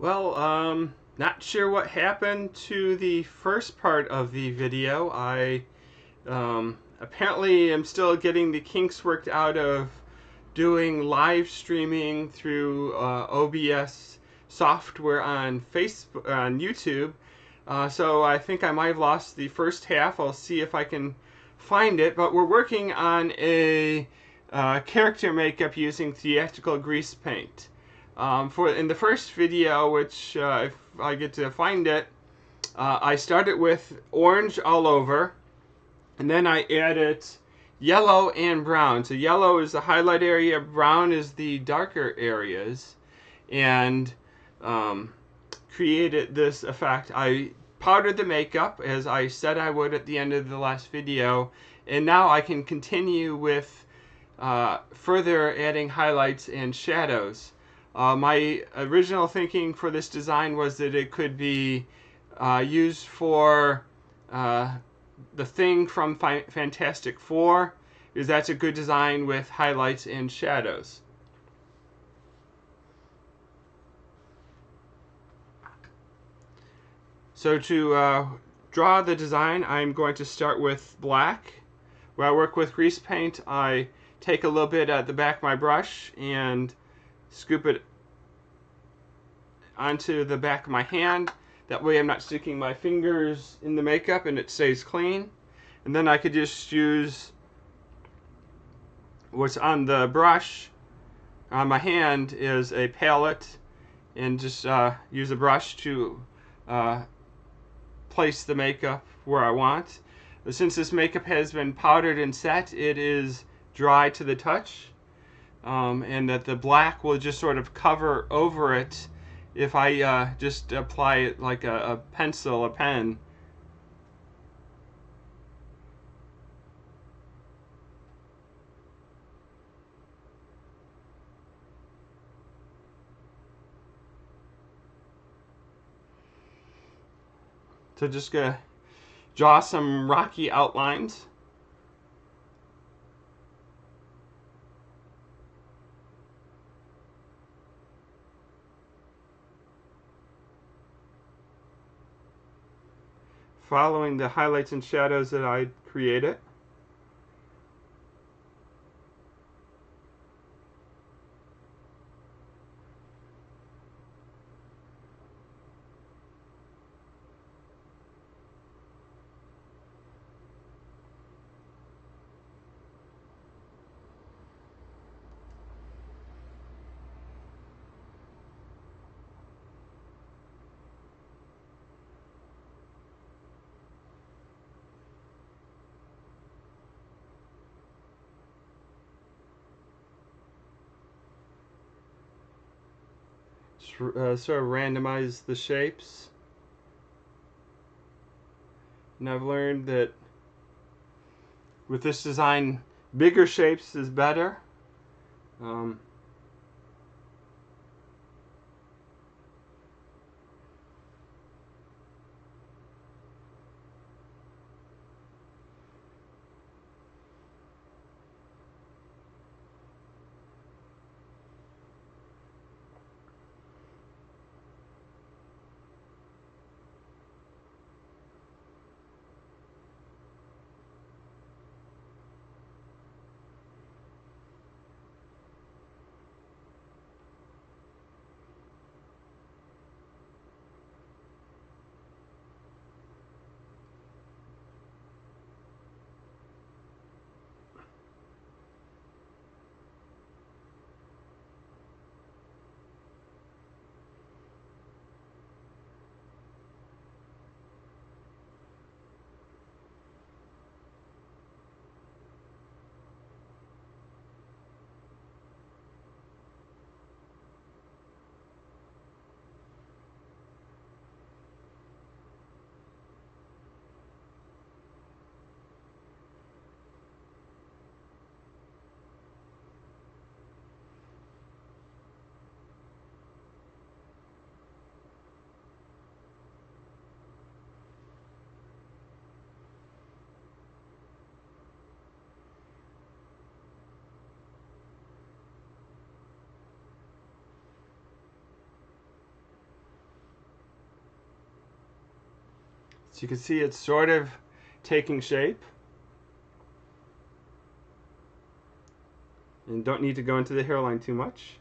Well, not sure what happened to the first part of the video. I apparently am still getting the kinks worked out of doing live streaming through OBS software on Facebook, on YouTube. So I think I might have lost the first half. I'll see if I can find it. But we're working on a character makeup using theatrical grease paint. For in the first video, which if I get to find it, I started with orange all over, and then I added yellow and brown. So yellow is the highlight area, brown is the darker areas, and created this effect. I powdered the makeup as I said I would at the end of the last video, and now I can continue with further adding highlights and shadows. My original thinking for this design was that it could be used for the Thing from Fantastic Four, because that's a good design with highlights and shadows. So to draw the design, I'm going to start with black. Where I work with grease paint, I take a little bit at the back of my brush and scoop it onto the back of my hand. That way I'm not sticking my fingers in the makeup and it stays clean. And then I could just use what's on the brush on my hand is a palette, and just use a brush to place the makeup where I want. Since this makeup has been powdered and set, it is dry to the touch, and that the black will just sort of cover over it if I just apply it like a pencil, a pen. So just gonna draw some rocky outlines. Following the highlights and shadows that I created. Sort of randomize the shapes. And I've learned that with this design, bigger shapes is better. Um, So you can see it's sort of taking shape. And don't need to go into the hairline too much.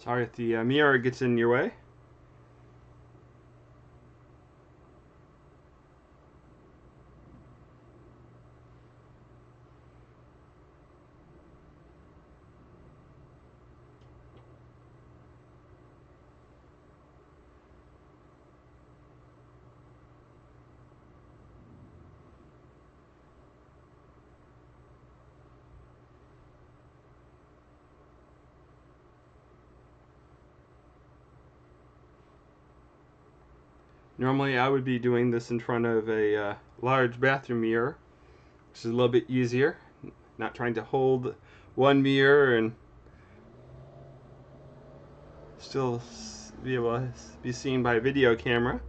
Sorry if the mirror gets in your way. Normally I would be doing this in front of a large bathroom mirror, which is a little bit easier. Not trying to hold one mirror and still be able to be seen by a video camera.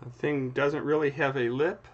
The thing doesn't really have a lip.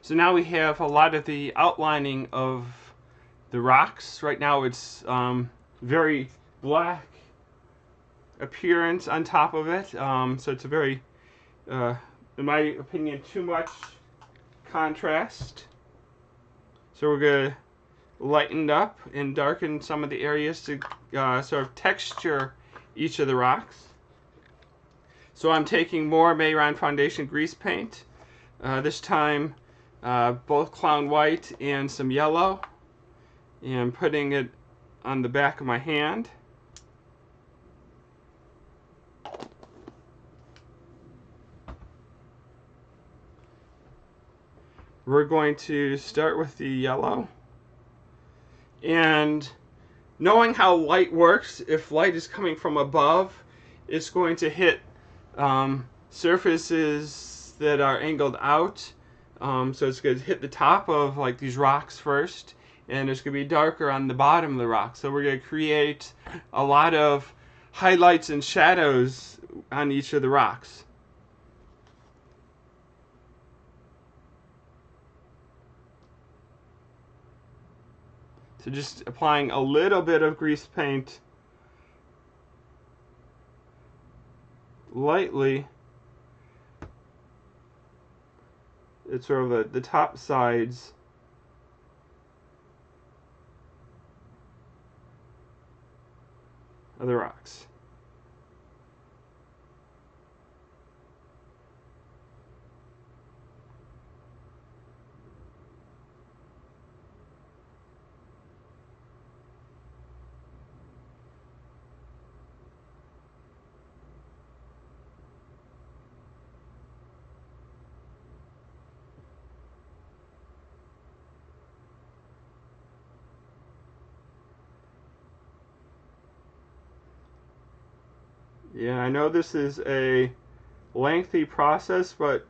So now we have a lot of the outlining of the rocks. Right now it's very black appearance on top of it. So it's a very, in my opinion, too much contrast. So we're going to lighten up and darken some of the areas to sort of texture each of the rocks. So I'm taking more Mehron Foundation Greasepaint. This time both Clown White and some yellow, and putting it on the back of my hand. We're going to start with the yellow. And knowing how light works, if light is coming from above, it's going to hit surfaces that are angled out. So it's going to hit the top of like these rocks first, and it's going to be darker on the bottom of the rock. So we're going to create a lot of highlights and shadows on each of the rocks. So just applying a little bit of grease paint lightly. It's sort of the top sides of the rocks. Yeah, I know this is a lengthy process, but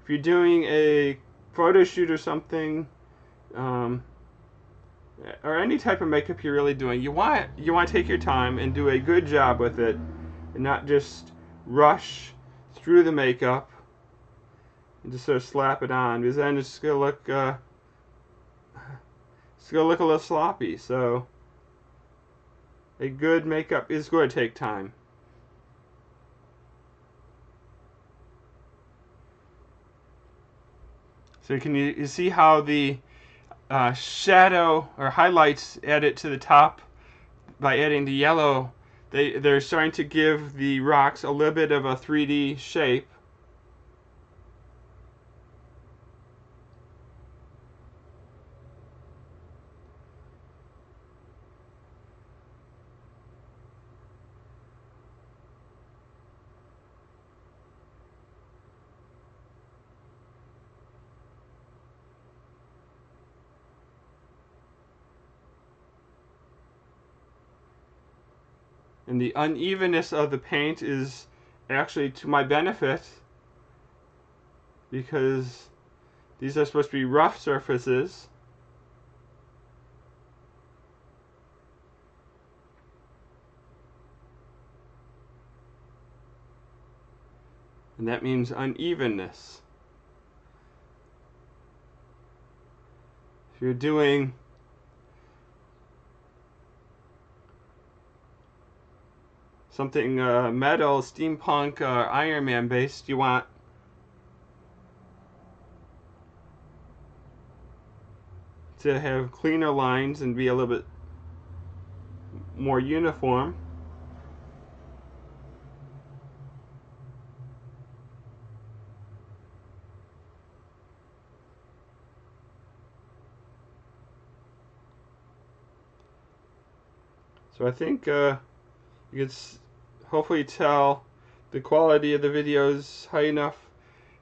if you're doing a photo shoot or something, or any type of makeup you're really doing, you want to take your time and do a good job with it, and not just rush through the makeup and just sort of slap it on, because then it's gonna look a little sloppy. So a good makeup is going to take time. So you see how the shadow or highlights added to the top by adding the yellow, they're starting to give the rocks a little bit of a 3D shape. And the unevenness of the paint is actually to my benefit, because these are supposed to be rough surfaces. And that means unevenness. If you're doing something metal, steampunk, or Iron Man based, you want to have cleaner lines and be a little bit more uniform. So I think you can hopefully tell the quality of the videos high enough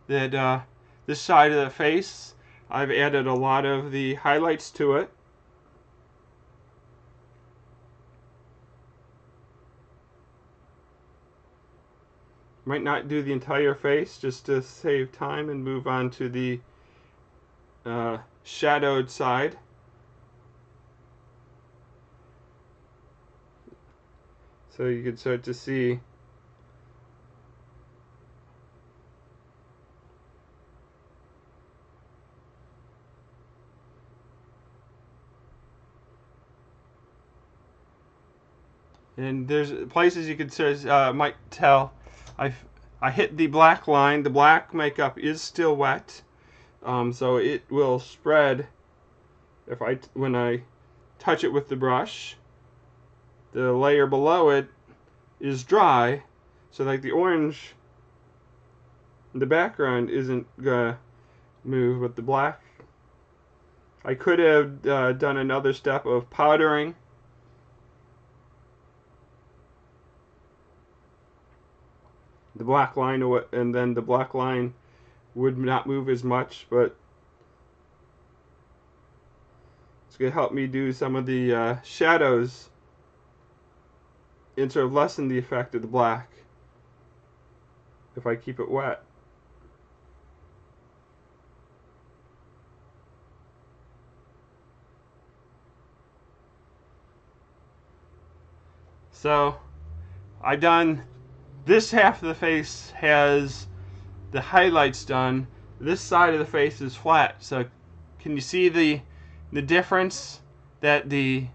that this side of the face, I've added a lot of the highlights to it. Might not do the entire face just to save time and move on to the shadowed side. So you can start to see And there's places you could might tell I hit the black line. The black makeup is still wet, so it will spread if when I touch it with the brush. The layer below it is dry, so like the orange in the background isn't gonna move, but the black, I could have done another step of powdering. The black line, and then the black line would not move as much, but it's going to help me do some of the shadows and sort of lessen the effect of the black if I keep it wet. So I've done this half of the face has the highlights done. This side of the face is flat. So can you see the difference that the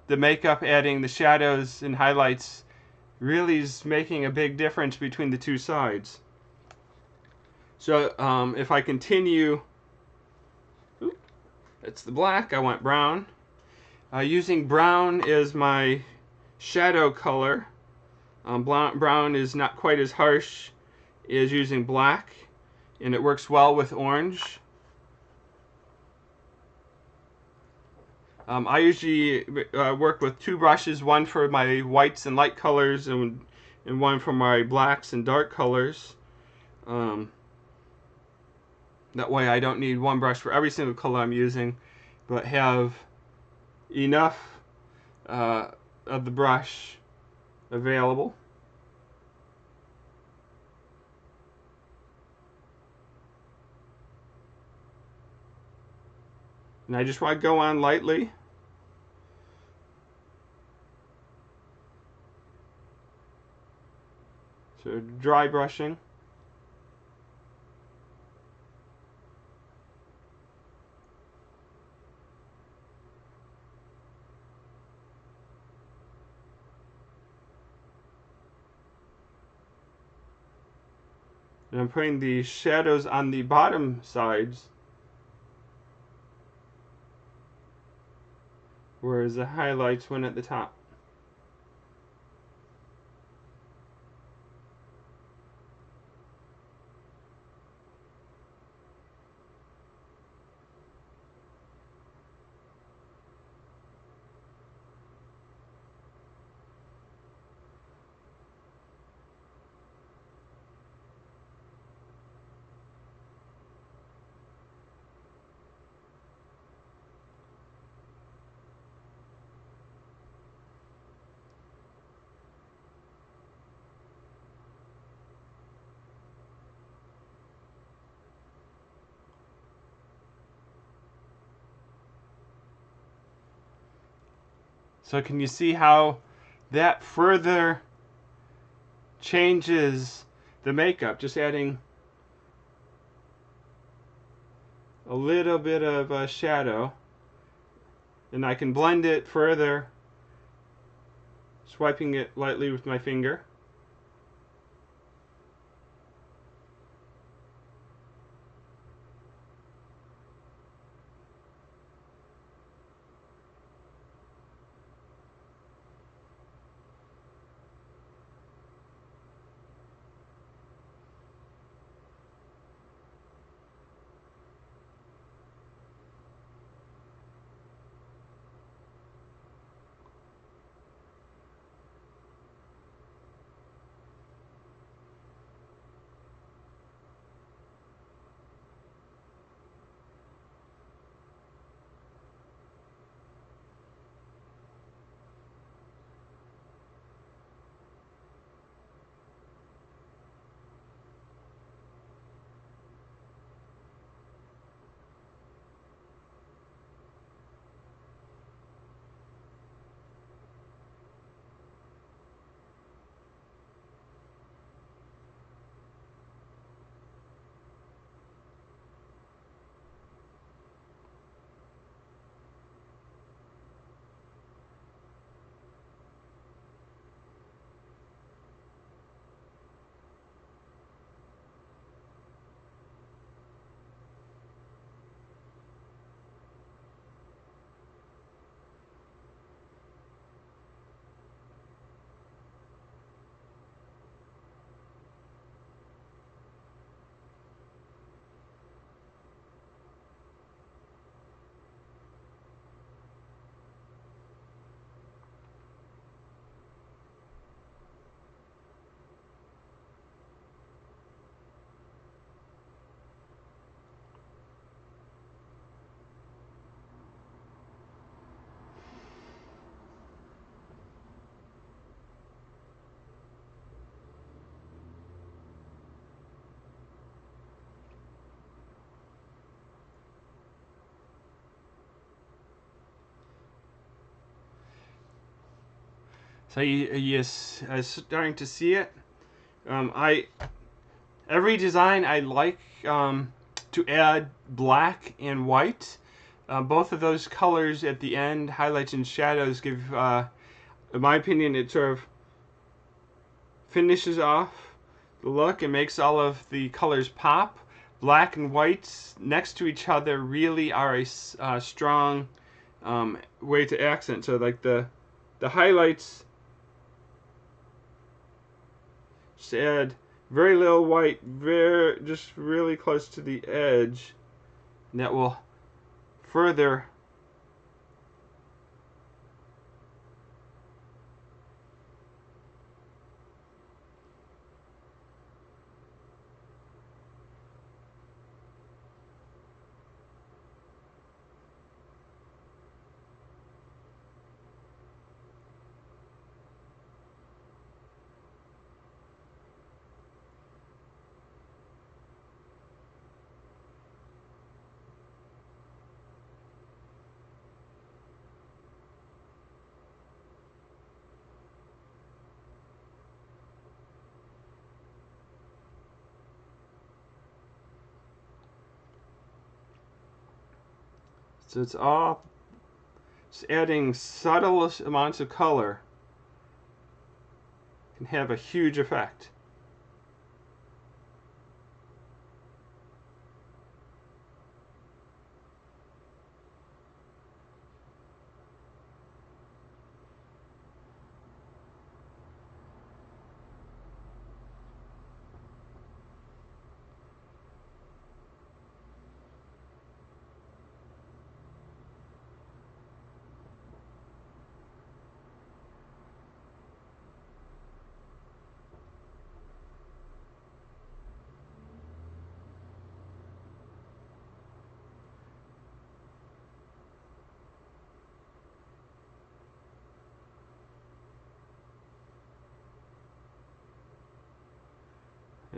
makeup adding the shadows and highlights really is making a big difference between the two sides. So if I continue, it's the black, I want brown. Using brown as my shadow color. Brown is not quite as harsh as using black, and it works well with orange. I usually work with two brushes, one for my whites and light colors and one for my blacks and dark colors. That way I don't need one brush for every single color I'm using, but have enough of the brush available. And I just want to go on lightly. So dry brushing. And I'm putting the shadows on the bottom sides, whereas the highlights went at the top. So can you see how that further changes the makeup? Just adding a little bit of a shadow, and I can blend it further, swiping it lightly with my finger. So you starting to see it. I every design I like to add black and white. Both of those colors at the end, highlights and shadows, give, in my opinion, it sort of finishes off the look and makes all of the colors pop. Black and whites next to each other really are a strong way to accent. So like the highlights just add very little white, just really close to the edge, and that will further so it's all just adding subtle amounts of color can have a huge effect.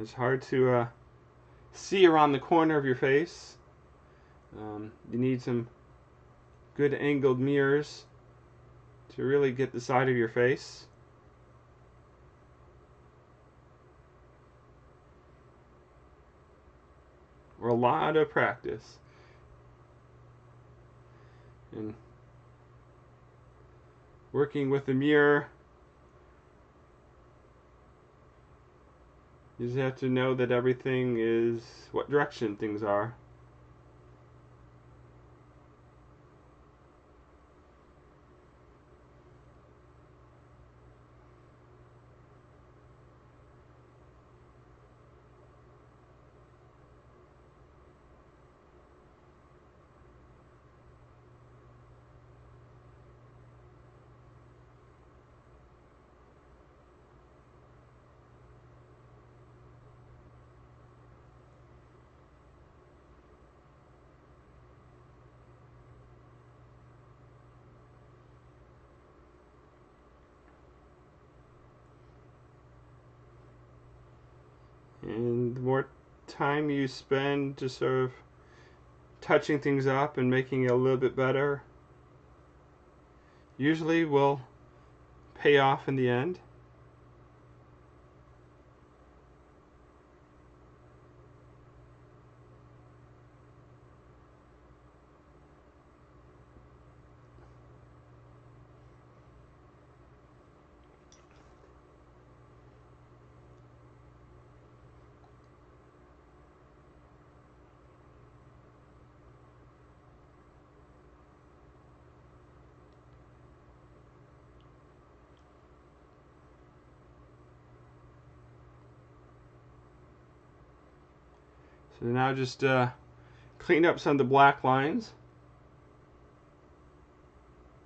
It's hard to see around the corner of your face. You need some good angled mirrors to really get the side of your face. Or a lot of practice. And working with the mirror, you just have to know that everything is what direction things are. And the more time you spend just sort of touching things up and making it a little bit better, usually will pay off in the end. So now just clean up some of the black lines.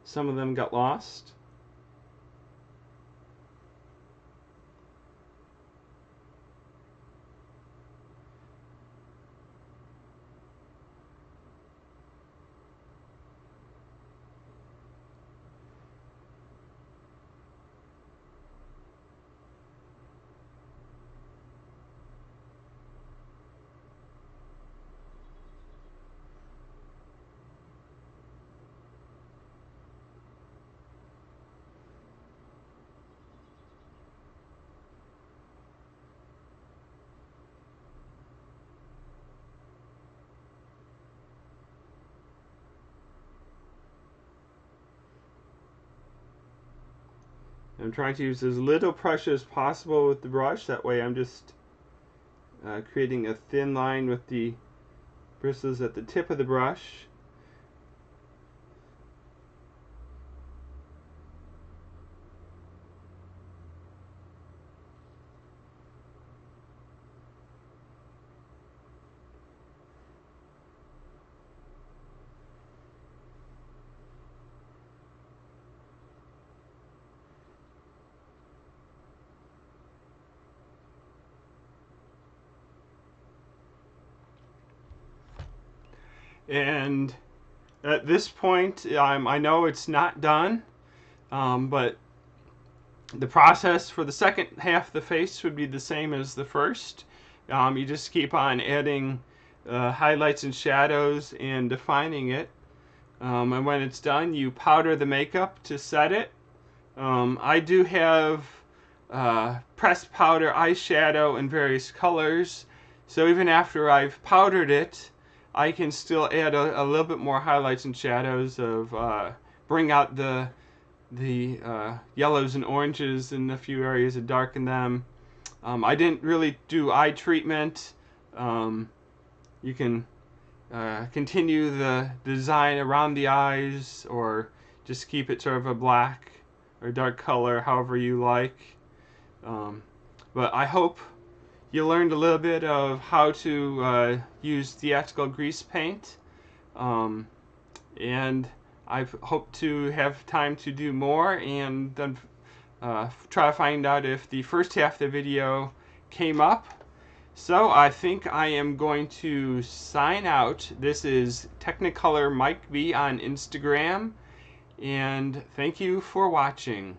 Some of them got lost. I'm trying to use as little pressure as possible with the brush. That way I'm just creating a thin line with the bristles at the tip of the brush. And at this point, I know it's not done, but the process for the second half of the face would be the same as the first. You just keep on adding highlights and shadows and defining it. And when it's done, you powder the makeup to set it. I do have pressed powder eyeshadow in various colors, so even after I've powdered it, I can still add a little bit more highlights and shadows of bring out the yellows and oranges in a few areas and darken them. I didn't really do eye treatment. You can continue the design around the eyes, or just keep it sort of a black or dark color, however you like. But I hope you learned a little bit of how to use theatrical grease paint, and I hope to have time to do more and then try to find out if the first half of the video came up. So I think I am going to sign out. This is Technicolor Mike B on Instagram, and thank you for watching.